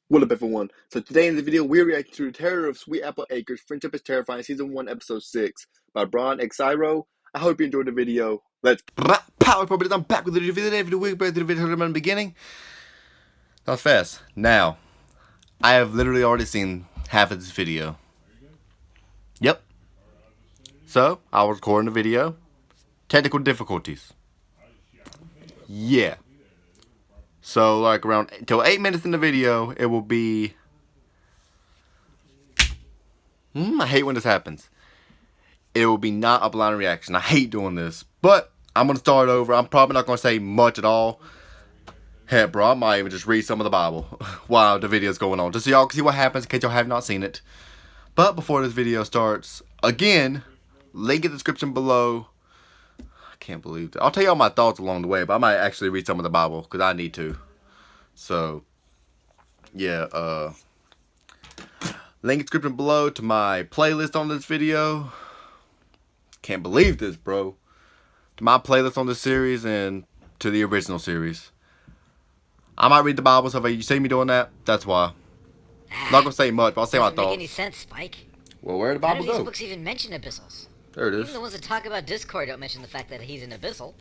What up, everyone? So today in the video, we're reacting to Terror of Sweet Apple Acres, Friendship is Terrifying, Season 1, Episode 6 by Braun Xiro. I hope you enjoyed the video. Let's power properties. I'm back with the video every week, back to the video from the beginning. That was fast. Now, I have literally already seen half of this video. Yep. So, I was recording the video. Technical difficulties. Yeah. So, like around till 8 minutes in the video, it will be. I hate when this happens. It will be not a blind reaction. I hate doing this. But I'm going to start over. I'm probably not going to say much at all. Heck, bro, I might even just read some of the Bible while the video is going on. Just so y'all can see what happens in case y'all have not seen it. But before this video starts, again, link in the description below. I can't believe that. I'll tell y'all my thoughts along the way, but I might actually read some of the Bible because I need to. So, yeah, link in the description below to my playlist on this video. Can't believe this, bro. To my playlist on this series and to the original series. I might read the Bible, so if you see me doing that, that's why. I'm not gonna say much, but I'll say my Doesn't make thoughts. any sense, Spike. Well, where did the None Bible of these go? books even mention abyssals. There it Even is. the ones that talk about Discord don't mention the fact that he's an abyssal.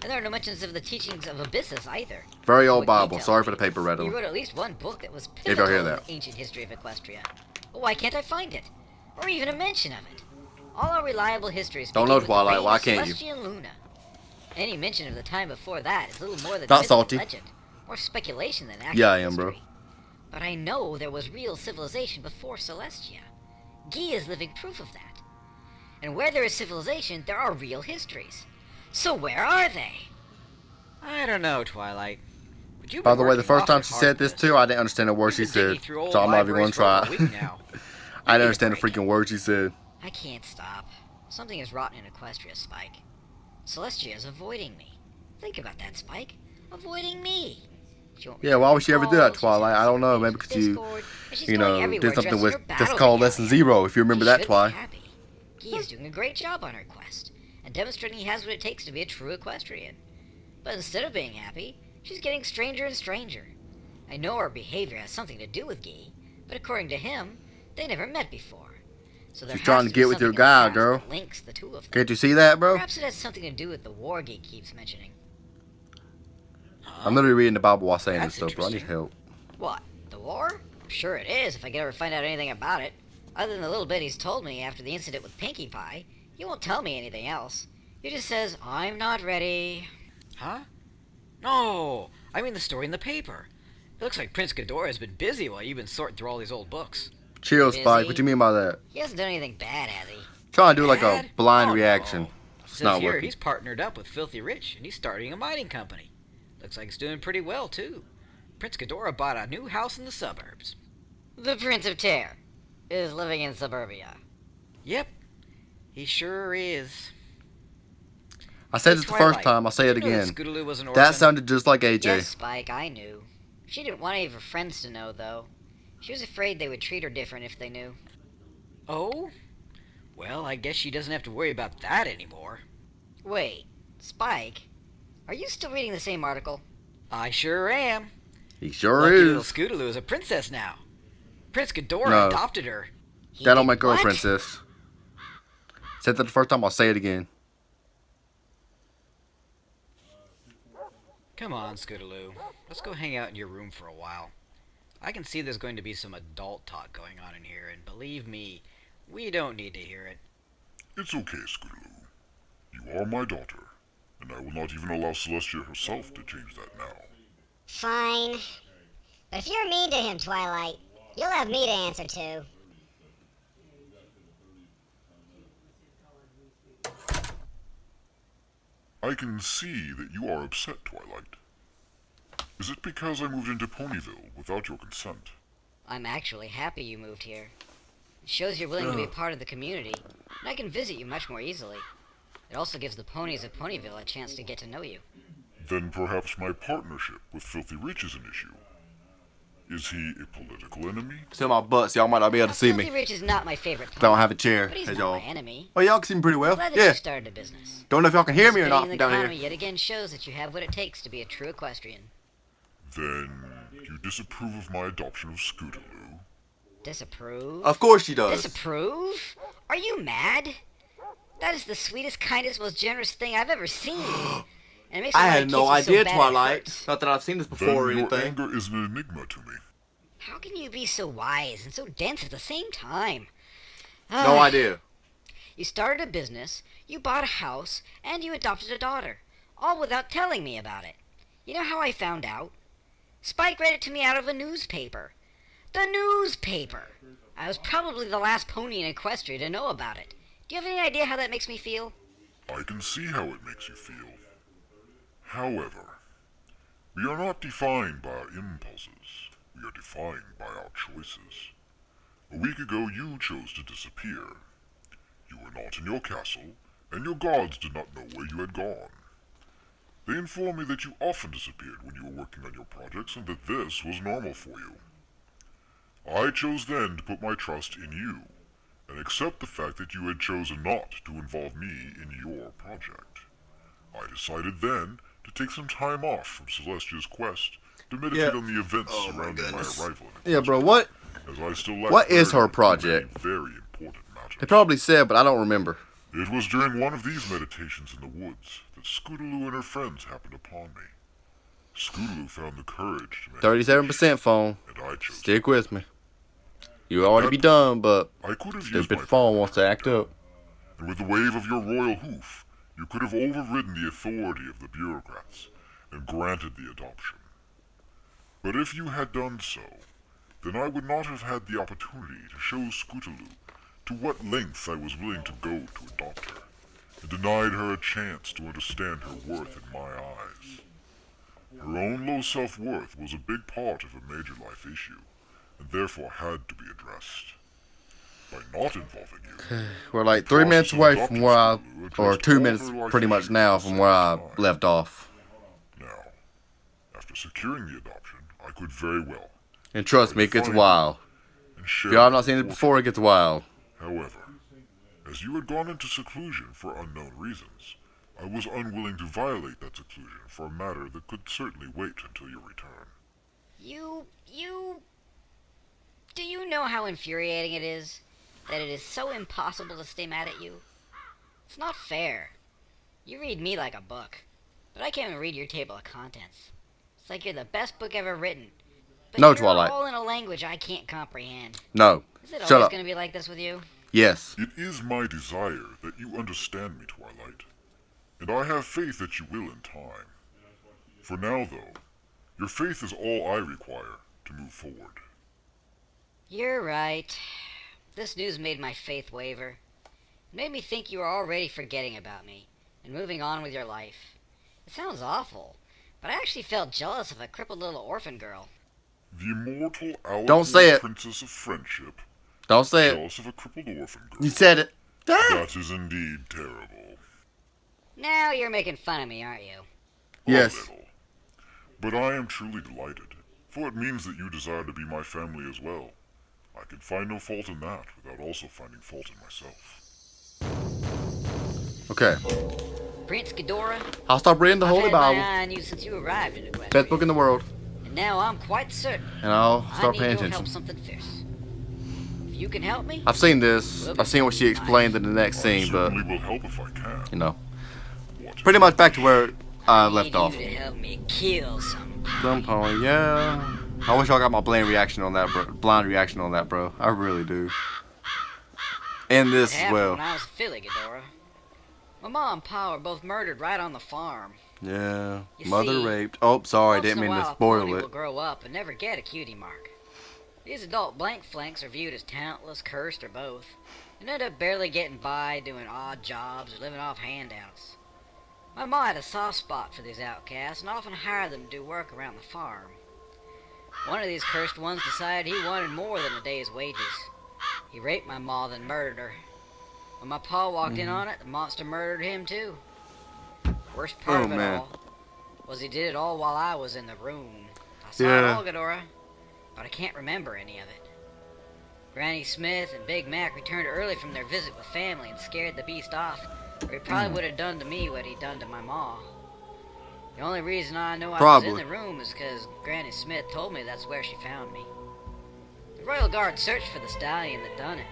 And there are no mentions of the teachings of Abyssus either. Very old What Bible. you tell Sorry me. for the paper He rattle. wrote at least one book that was y'all pivotal hear in that. the ancient history of Equestria. But why can't I find it? Or even a mention of it? All our reliable histories Don't begin know, with Twilight. the reign Why of can't you? Celestia Luna. Any mention of the time before that is little more than Not myth salty. and legend, more speculation than actual Yeah, I am, bro. history. But I know there was real civilization before Celestia. Guy is living proof of that. And where there is civilization, there are real histories. So where are they? I don't know, Twilight. But you've By been the way, the working first time awfully she hard said at this too, I didn't understand a word she You've been digging said. through old So I'm not even gonna libraries for over try. a week now. I didn't Need a understand the break. freaking word she said. I can't stop. Something is rotten in Equestria, Spike. Celestia is avoiding me. Think about that, Spike. Avoiding me. She won't Yeah, why would she ever do that, calls, Twilight? I don't know. she's Maybe because you, Discord, and she's you going know, everywhere did something dressed with in her this battle called Lesson regalia. Zero, if you remember She that, should Twi. be happy. Guy is doing a great job on her quest, and demonstrating he has what it takes to be a true equestrian. But instead of being happy, she's getting stranger and stranger. I know her behavior has something to do with Guy, but according to him, they never met before. So there She's has trying to to be get with your something in the guy, past girl. that links the two of them. Can't you see that, bro? Perhaps it has something to do with the war Guy keeps mentioning. I'm literally reading the Bible while saying this That's stuff, bro. I need interesting. help. What? The war? I'm sure it is if I could ever find out anything about it. Other than the little bit he's told me after the incident with Pinkie Pie, he won't tell me anything else. He just says, I'm not ready. Huh? No, I mean the story in the paper. It looks like Prince Ghidorah has been busy while you've been sorting through all these old books. Chill, Busy. Spike. What you mean by that? He hasn't done anything bad, has he? Trying to do like a Bad? blind Oh, reaction. no. It's Says not here working. he's partnered up with Filthy Rich and he's starting a mining company. Looks like it's doing pretty well too. Prince Ghidorah bought a new house in the suburbs. The Prince of Terror is living in suburbia. Yep, he sure is. I said Hey, this the Twilight, first time. I'll say it did you know that again. Scootaloo was an orphan? That sounded just like AJ. Yes, Spike, I knew. She didn't want any of her friends to know, though. She was afraid they would treat her different if they knew. Oh? Well, I guess she doesn't have to worry about that anymore. Wait, Spike, are you still reading the same article? I sure am. He sure Lucky little is. Scootaloo is a princess now. Prince Ghidorah No. adopted her. He That don't did make her a what? princess. Said that the first time. I'll say it again. Come on, Scootaloo. Let's go hang out in your room for a while. I can see there's going to be some adult talk going on in here, and believe me, we don't need to hear it. It's okay, Scootaloo. You are my daughter, and I will not even allow Celestia herself to change that now. Fine. But if you're mean to him, Twilight, you'll have me to answer to. I can see that you are upset, Twilight. Is it because I moved into Ponyville without your consent? I'm actually happy you moved here. It shows you're willing to be a part of the community, and I can visit you much more easily. It also gives the ponies of Ponyville a chance to get to know you. Then perhaps my partnership with Filthy Rich is an issue. Is he a political enemy? Still my butt, so y'all might not be able to see Filthy me. Rich is not my favorite I pony, don't have a chair, but he's as not y'all. my enemy. Oh, y'all can see me pretty well. I'm glad that Yeah. you started a business. Don't know if y'all can hear me or not Participating from in the down economy here. yet again shows that you have what it takes to be a true equestrian. Then you disapprove of my adoption of Scootaloo? Disapprove? Of course she does. Disapprove? Are you mad? That is the sweetest, kindest, most generous thing I've ever seen. And it makes me I wanna had no kiss you idea, so bad it Twilight. hurts. Not that I've seen this Then before or your anything. anger is an enigma to me. How can you be so wise and so dense at the same time? No Ah, idea. You started a business, you bought a house, and you adopted a daughter. All without telling me about it. You know how I found out? Spike read it to me out of a newspaper. The newspaper! I was probably the last pony in Equestria to know about it. Do you have any idea how that makes me feel? I can see how it makes you feel. However, we are not defined by our impulses. We are defined by our choices. A week ago you chose to disappear. You were not in your castle, and your guards did not know where you had gone. They informed me that you often disappeared when you were working on your projects and that this was normal for you. I chose then to put my trust in you, and accept the fact that you had chosen not to involve me in your project. I decided then to take some time off from Celestia's quest to meditate Yeah. on the events Oh my surrounding my goodness. arrival in Yeah, bro, Equestria, what? as I still lacked What is her clarity on project? many very important matters. They probably said, but I don't remember. It was during one of these meditations in the woods that Scootaloo and her friends happened upon me. Scootaloo found the courage to make 37% phone. and I chose. Stick with me. You ought to be done, but I could have used stupid my phone wants to act up. and with the wave of your royal hoof, you could have overridden the authority of the bureaucrats and granted the adoption. But if you had done so, then I would not have had the opportunity to show Scootaloo to what lengths I was willing to go to adopt her, and denied her a chance to understand her worth in my eyes. Her own low self-worth was a big part of a major life issue, and therefore had to be addressed. By not involving you, We're like 3 minutes away from where I, or 2 minutes pretty much now from where I left off. now, after securing the adoption, I could very well And trust me, it gets wild. and If share y'all have not my seen it fortune. before, it gets wild. However, as you had gone into seclusion for unknown reasons, I was unwilling to violate that seclusion for a matter that could certainly wait until your return. Do you know how infuriating it is? That it is so impossible to stay mad at you? It's not fair. You read me like a book, but I can't even read your table of contents. It's like you're the best book ever written. But No, you're Twilight. all in a language I can't comprehend. No. Is it Shut always up. going to be like this with you? Yes. It is my desire that you understand me, Twilight, and I have faith that you will in time. For now, though, your faith is all I require to move forward. You're right. This news made my faith waver. It made me think you were already forgetting about me and moving on with your life. It sounds awful, but I actually felt jealous of a crippled little orphan girl. The immortal Don't say Alcor it. Princess of Friendship, Don't say it. jealous of a crippled orphan girl. You said it. That is indeed terrible. Now you're making fun of me, aren't you? Yes. A little. But I am truly delighted, for it means that you desire to be my family as well. I can find no fault in that without also finding fault in myself. Okay. Prince Ghidorah, I'll stop reading the I've Holy had my Bible. eye on you since you arrived in Equestria. Best book in the world. And now I'm quite certain And I'll I start need paying your attention. help something fierce. If you can help me, I've seen this. I've seen what she explained in the next I scene, but, certainly will help if I can. you know. What is Pretty your much back to wish? where I I left need off. you to help me kill some. Some pony, yeah. I wish I got my blind reaction on that, bro. Blind reaction on that, bro. I really do. And It this as happened well. when I was a filly, Ghidorah. My mom and pa were both murdered right on the farm. Yeah. You Mother see, raped. Oh, sorry, Once didn't in a mean to while, a spoil pony it. will grow up and never get a cutie mark. These adult blank flanks are viewed as talentless, cursed, or both, and end up barely getting by doing odd jobs or living off handouts. My ma had a soft spot for these outcasts and often hired them to do work around the farm. One of these cursed ones decided he wanted more than a day's wages. He raped my ma, then murdered her. When my pa walked in on it, the monster murdered him too. Worst part Oh, of it man. all was he did it all while I was in the room. I saw it Yeah. all, Ghidorah, but I can't remember any of it. Granny Smith and Big Mac returned early from their visit with family and scared the beast off, or he probably would have done to me what he'd done to my ma. The only reason I know I was Probably. in the room is because Granny Smith told me that's where she found me. The Royal Guard searched for the stallion that done it.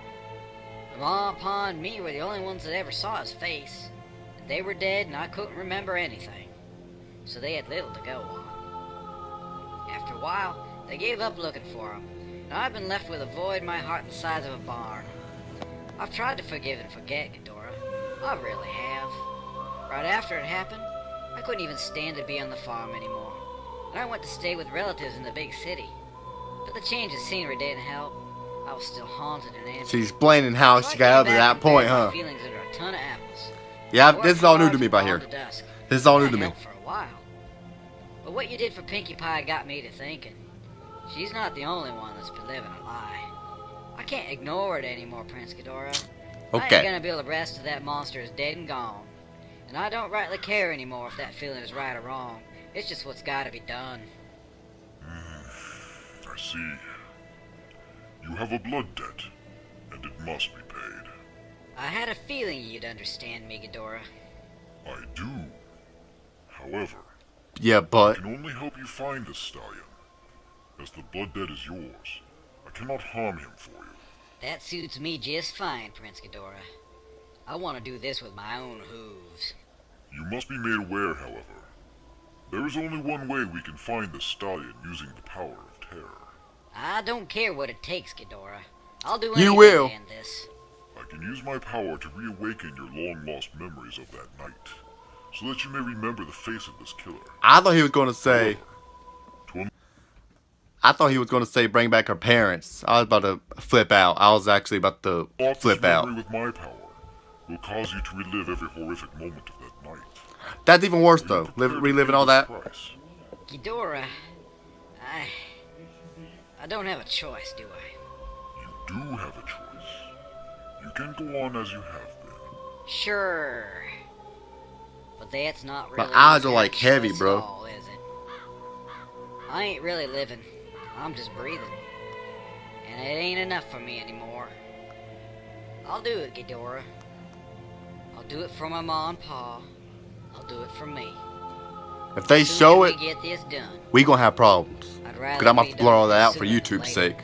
The Ma, Pa, and me were the only ones that ever saw his face. They were dead and I couldn't remember anything. So they had little to go on. After a while, they gave up looking for him, and I've been left with a void in my heart the size of a barn. I've tried to forgive and forget, Ghidorah. I really have. Right after it happened, I couldn't even stand to be on the farm anymore, and I went to stay with relatives in the big city. But the change of scenery didn't help. I was still haunted and anxious. She's explaining how So I she got up came to back that and point, buried my huh? feelings under a ton of apples. Yeah, I this worked is all new hard to me from by dawn here. to dusk. This is all new That to me. helped for a while. But what you did for Pinkie Pie got me to thinking. She's not the only one that's been living a lie. I can't ignore it anymore, Prince Ghidorah. I ain't Okay. gonna be able to rest till that monster is dead and gone. And I don't rightly care anymore if that feeling is right or wrong. It's just what's gotta be done. I see. You have a blood debt, and it must be paid. I had a feeling you'd understand me, Ghidorah. I do. However, Yeah, I but can only help you find this stallion. As the blood debt is yours, I cannot harm him for you. That suits me just fine, Prince Ghidorah. I want to do this with my own hooves. You must be made aware, however. There is only one way we can find this stallion using the power of terror. I don't care what it takes, Ghidorah. I'll do You anything will. to end this. I can use my power to reawaken your long-lost memories of that night, so that you may remember the face of this killer. I thought he was going to say. To I thought he was going to say bring back her parents. I was about to flip out. I was actually about to unlock this flip out. memory with my power will cause you to relive every horrific moment of that night. That's even worse Are you though. prepared to Reliving pay all this that. price? Ghidorah, I don't have a choice, do I? You do have a choice. You can go on as you have been. Sure. But that's not My really eyes are, much like, heavy, choice bro. at all, is it? I ain't really living. I'm just breathing. And it ain't enough for me anymore. I'll do it, Ghidorah. I'll do it for my ma and pa. I'll do it for me. If they Sooner show we it, get this done. we gonna have problems. I'd rather Cause I'm be about to blur all done that out for sooner than YouTube's later. sake.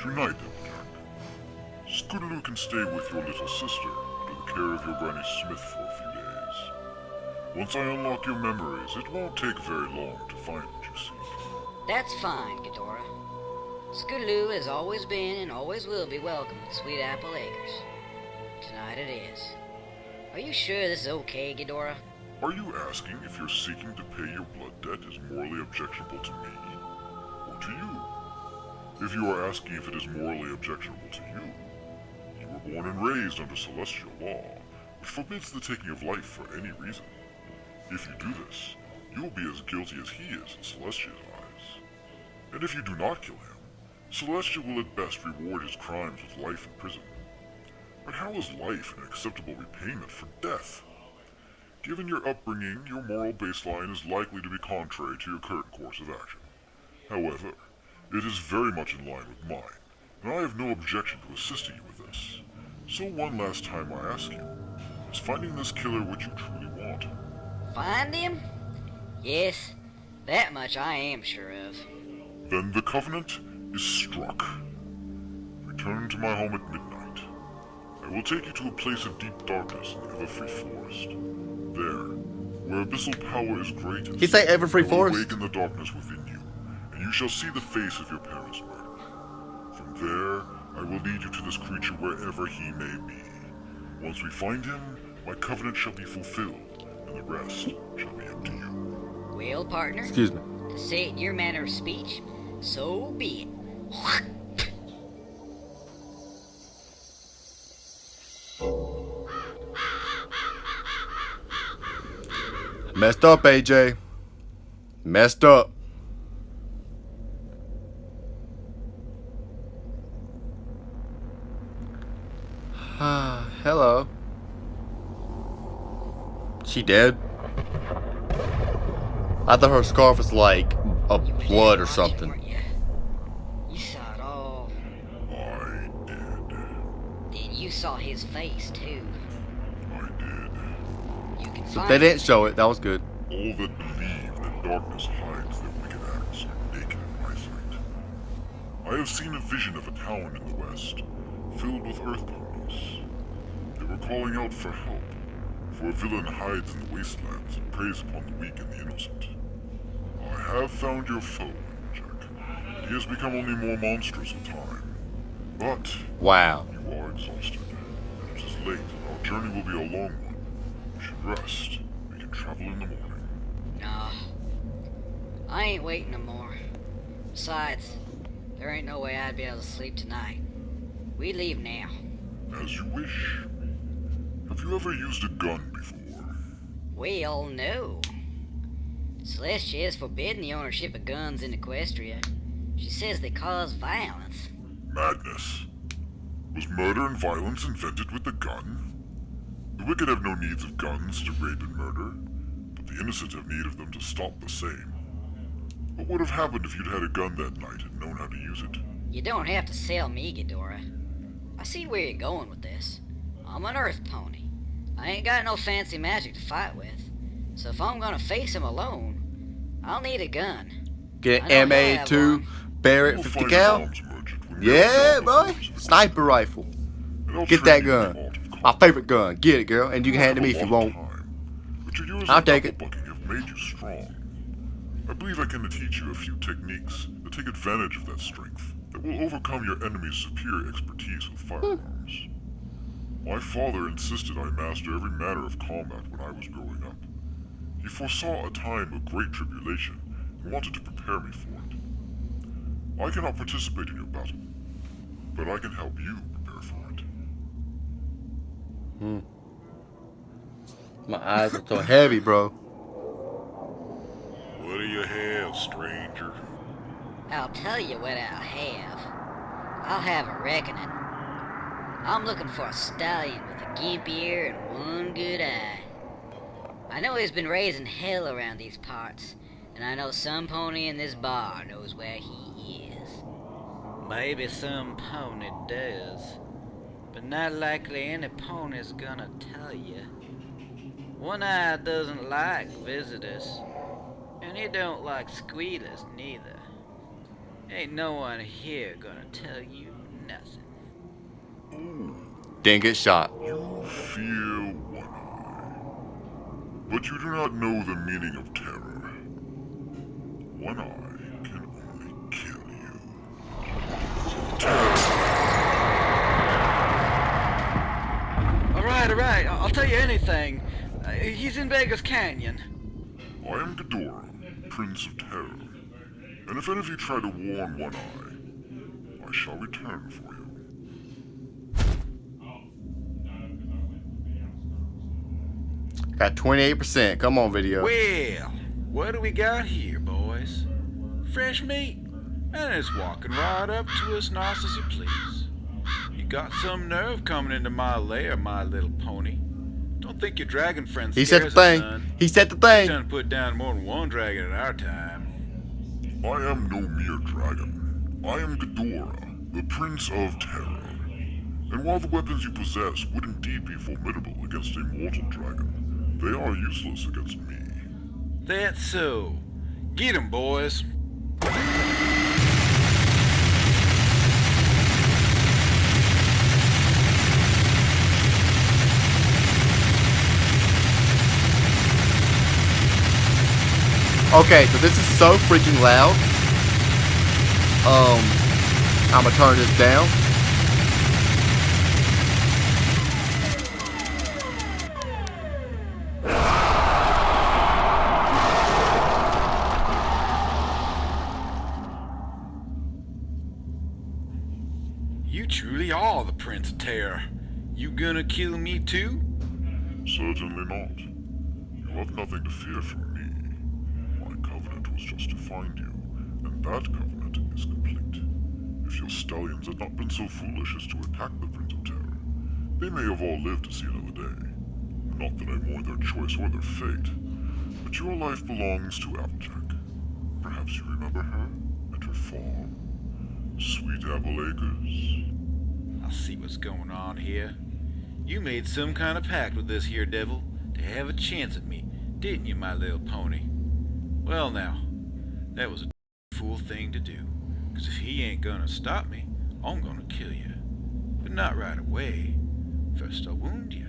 Tonight, then, Jack. Scootaloo can stay with your little sister under the care of your Granny Smith for a few days. Once I unlock your memories, it won't take very long to find what you seek. That's fine, Ghidorah. Scootaloo has always been and always will be welcome at Sweet Apple Acres. Tonight it is. Are you sure this is okay, Ghidorah? Are you asking if you're seeking to pay your blood debt is morally objectionable to me, or to you? If you are asking if it is morally objectionable to you, you were born and raised under celestial law, which forbids the taking of life for any reason. If you do this, you will be as guilty as he is in Celestia's eyes. And if you do not kill him, Celestia will at best reward his crimes with life in prison. But how is life an acceptable repayment for death? Given your upbringing, your moral baseline is likely to be contrary to your current course of action. However, it is very much in line with mine, and I have no objection to assisting you with this. So one last time I ask you, is finding this killer what you truly want? Find him? Yes, that much I am sure of. Then the covenant is struck. Return to my home at midnight. I will take you to a place of deep darkness in the Everfree Forest. There, where abyssal power is greatest, He say Everfree I will Forest? awaken the darkness within you, and you shall see the face of your parents' murder. From there, I will lead you to this creature wherever he may be. Once we find him, my covenant shall be fulfilled, and the rest shall be up to you. Well, partner, Excuse me. to say it in your manner of speech, so be it. Messed up, AJ. Messed up. Hello. She dead? I thought her scarf was like a blood or Watching, something. weren't you? You saw it all. I did. Then you saw his face, too. I did. You can So find they him. didn't show it. That was good. All that believe that darkness hides their wicked acts are naked in my sight. I have seen a vision of a town in the west, filled with earth ponies. They were calling out for help, for a villain hides in the wastelands and preys upon the weak and the innocent. I have found your foe, Jack. He has become only more monstrous with time. But Wow. you are exhausted, and it is late. Our journey will be a long one. You should rest. We can travel in the morning. No. I ain't waiting no more. Besides, there ain't no way I'd be able to sleep tonight. We leave now. As you wish. Have you ever used a gun before? Well, no. Celestia has forbidden the ownership of guns in Equestria. She says they cause violence. Madness. Was murder and violence invented with the gun? The wicked have no needs of guns to rape and murder, but the innocent have need of them to stop the same. What would have happened if you'd had a gun that night and known how to use it? You don't have to sell me, Ghidorah. I see where you're going with this. I'm an earth pony. I ain't got no fancy magic to fight with. So if I'm gonna face him alone, I'll need a gun. Get I know an you'll have MA2 one. Barrett We'll 50 find cal. an arms merchant when we Yeah, have bro. arms of the Sniper rifle. and I'll Get train that you in the gun. art of My combat. favorite gun. Get it, girl. And you can hand it to me You if have you a want. lot of time, but your years I'll of take it. bucking have made you strong. I believe I can teach you a few techniques that take advantage of that strength, that will overcome your enemy's superior expertise with firearms. My father insisted I master every manner of combat when I was growing up. He foresaw a time of great tribulation and wanted to prepare me for it. I cannot participate in your battle, but I can help you prepare for it. My eyes are so heavy, bro. What do you have, stranger? I'll tell you what I'll have. I'll have a reckoning. I'm looking for a stallion with a gimp ear and one good eye. I know he's been raising hell around these parts, and I know some pony in this bar knows where he is. Maybe some pony does, but not likely any pony's gonna tell you. One Eye doesn't like visitors, and he don't like squealers neither. Ain't no one here gonna tell you nothing. Didn't get shot. You fear One Eye, but you do not know the meaning of terror. One Eye can only kill you. Alright, I'll tell you anything. He's in Vegas Canyon. I am Ghidorah, Prince of Terror, and if any of you try to warn One Eye, I shall return for you. Got 28%. Come on, video. Well, what do we got here, boys? Fresh meat, and it's walking right up to us nice as you please. You got some nerve coming into my lair, my little pony. Don't think your dragon friend He scares said the us, thing. son. He said the He's thing. done put down more than one dragon in our time. I am no mere dragon. I am Ghidorah, the Prince of Terror. And while the weapons you possess would indeed be formidable against a mortal dragon, they are useless against me. That's so. Get 'em, boys. Okay, so this is so freaking loud. I'm gonna turn this down. You truly are the Prince of Terror. You gonna kill me too? Certainly not. You have nothing to fear from me. My covenant was just to find you, and that covenant is complete. If your stallions had not been so foolish as to attack the Prince of Terror, they may have all lived to see another day. Not that I mourn their choice or their fate, but your life belongs to Applejack. Perhaps you remember her and her farm? Sweet Apple Acres. I see what's going on here. You made some kind of pact with this here devil to have a chance at me, didn't you, my little pony? Well now, that was a fool thing to do. 'Cause if he ain't gonna stop me, I'm gonna kill you. But not right away. First I'll wound you.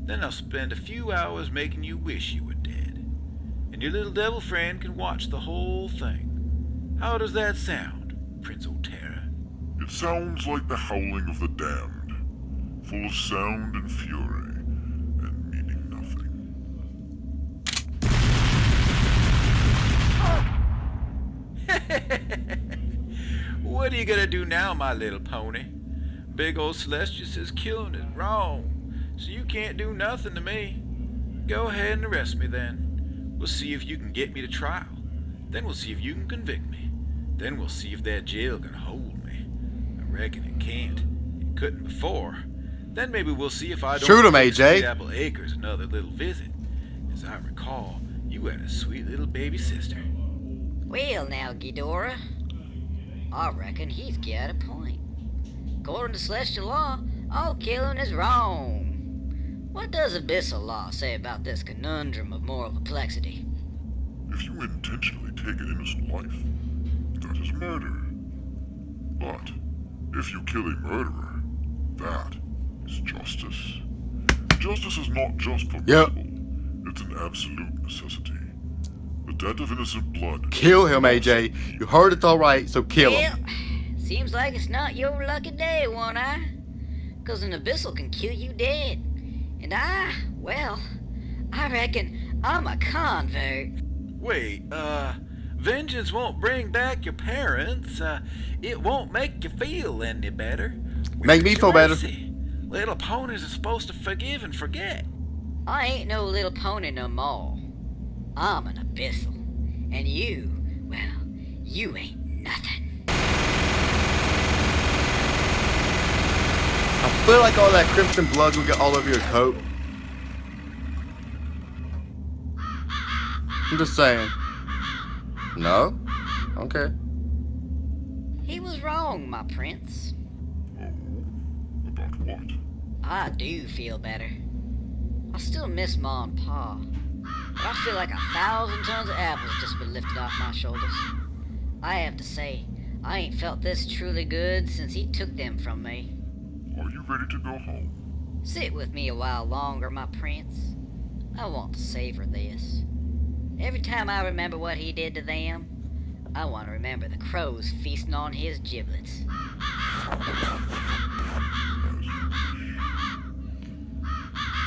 Then I'll spend a few hours making you wish you were dead. And your little devil friend can watch the whole thing. How does that sound, Prince Otera? It sounds like the howling of the damned, full of sound and fury, and meaning nothing. What are you gonna do now, my little pony? Big old Celestia says killing is wrong, so you can't do nothing to me. Go ahead and arrest me then. We'll see if you can get me to trial. Then we'll see if you can convict me. Then we'll see if that jail can hold me. I reckon it can't. It couldn't before. Then maybe we'll see if I don't Shoot him, pay AJ. Sweet Apple Acres another little visit. As I recall, you had a sweet little baby sister. Well now, Ghidorah, I reckon he's got a point. According to celestial law, all killing is wrong. What does abyssal law say about this conundrum of moral perplexity? If you intentionally take an innocent life, that is murder. But if you kill a murderer, that is justice. Justice is not just permissible, it's an absolute necessity. The death of innocent blood. Kill him, AJ. You heard it all right, so kill him. Well, seems like it's not your lucky day, One Eye. 'Cause an abyssal can kill you dead. And I reckon I'm a convert. Wait, vengeance won't bring back your parents. It won't make you feel any better. Make me feel better. Mercy. Little ponies are supposed to forgive and forget. I ain't no little pony no more. I'm an abyssal. And you, well, you ain't nothing. I feel like all that crimson blood will get all over your coat. I'm just saying. No? Okay. He was wrong, my prince. Oh, about what? I do feel better. I still miss Ma and Pa. But I feel like 1,000 tons of apples just been lifted off my shoulders. I have to say, I ain't felt this truly good since he took them from me. Are you ready to go home? Sit with me a while longer, my prince. I want to savor this. Every time I remember what he did to them, I want to remember the crows feasting on his giblets.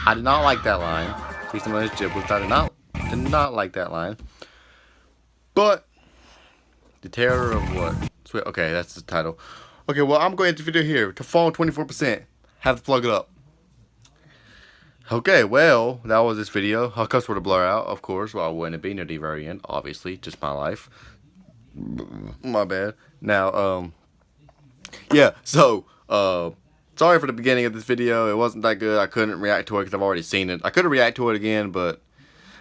I did not like that line. Feasting on his giblets. I did not like that line. But the terror of what? Sweet. Okay, that's the title. Okay, well, I'm going to the video here. To fall 24%. Have to plug it up. Okay, well, that was this video. I'll cuss word to blur out, of course. Well, I wouldn't be near the very end, obviously. Just my life. My bad. Now, yeah, so, sorry for the beginning of this video. It wasn't that good. I couldn't react to it because I've already seen it. I could have reacted to it again, but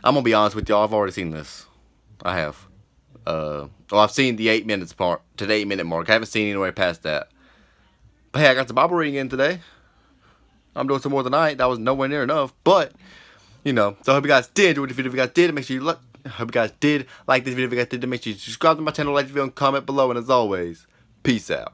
I'm going to be honest with y'all. I've already seen this. I have. Well, I've seen the 8 minutes part to the 8 minute mark. I haven't seen anywhere past that. But hey, I got the Bible reading in today. I'm doing some more tonight. That was nowhere near enough. But, you know, so I hope you guys did enjoy the video. If you guys did, make sure you look. I hope you guys did like this video. If you guys did, make sure you subscribe to my channel, like the video, and comment below. And as always, peace out.